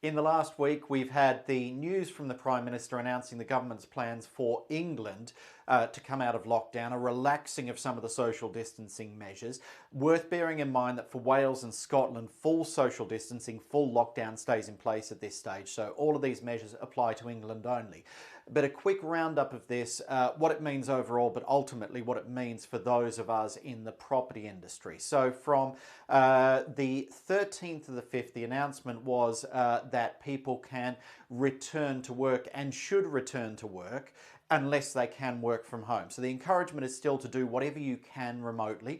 In the last week, we've had the news from the Prime Minister announcing the government's plans for England to come out of lockdown, a relaxing of some of the social distancing measures. Worth bearing in mind that for Wales and Scotland, full social distancing, full lockdown stays in place at this stage. So all of these measures apply to England only. But a quick roundup of this, what it means overall, but ultimately what it means for those of us in the property industry. So from the 13th to the 5th, the announcement was that people can return to work and should return to work unless they can work from home. So the encouragement is still to do whatever you can remotely,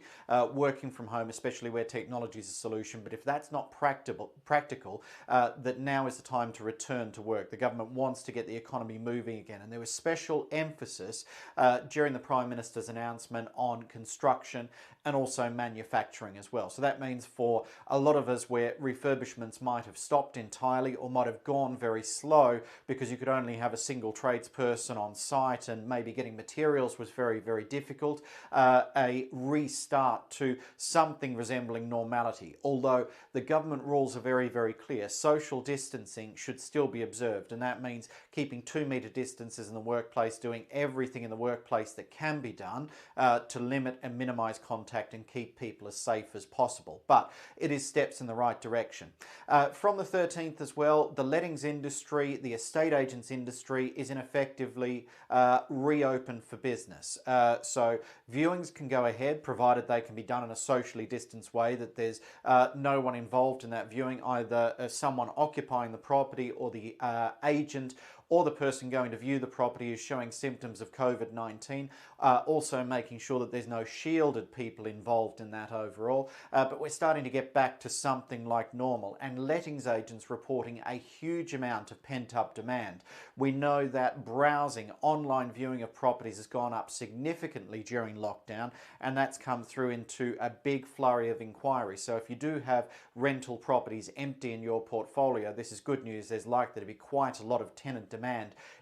working from home, especially where technology is a solution. But if that's not practical, that now is the time to return to work. The government wants to get the economy moving again. And there was special emphasis during the Prime Minister's announcement on construction and also manufacturing as well. So that means for a lot of us where refurbishments might have stopped entirely or might have gone very slow because you could only have a single tradesperson on site and maybe getting materials was very, very difficult, a restart to something resembling normality. Although the government rules are very, very clear, social distancing should still be observed, and that means keeping 2-metre distances in the workplace, doing everything in the workplace that can be done to limit and minimise contact and keep people as safe as possible. But it is steps in the right direction. From the 13th as well, the lettings industry, the estate agents industry is effectively reopened for business. So viewings can go ahead provided they can be done in a socially distanced way, that there's no one involved in that viewing, either someone occupying the property or the agent or the person going to view the property is showing symptoms of COVID-19, also making sure that there's no shielded people involved in that overall. But we're starting to get back to something like normal, and lettings agents reporting a huge amount of pent-up demand. We know that browsing, online viewing of properties has gone up significantly during lockdown, and that's come through into a big flurry of inquiries. So if you do have rental properties empty in your portfolio, this is good news. There's likely to be quite a lot of tenant demand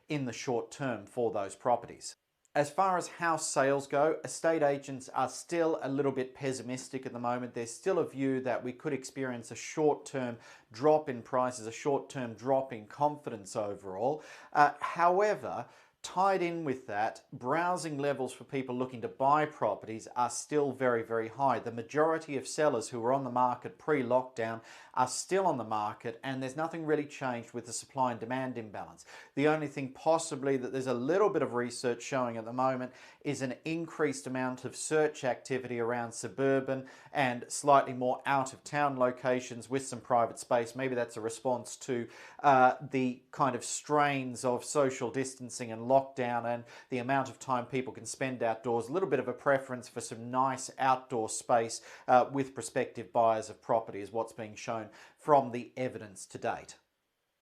in the short term for those properties. As far as house sales go, estate agents are still a little bit pessimistic at the moment. There's still a view that we could experience a short-term drop in prices, a short-term drop in confidence overall. However, tied in with that, browsing levels for people looking to buy properties are still very, very high. The majority of sellers who were on the market pre-lockdown are still on the market, and there's nothing really changed with the supply and demand imbalance. The only thing possibly that there's a little bit of research showing at the moment is an increased amount of search activity around suburban and slightly more out-of-town locations with some private space. Maybe that's a response to the kind of strains of social distancing and lockdown and the amount of time people can spend outdoors. A little bit of a preference for some nice outdoor space with prospective buyers of property is what's being shown from the evidence to date.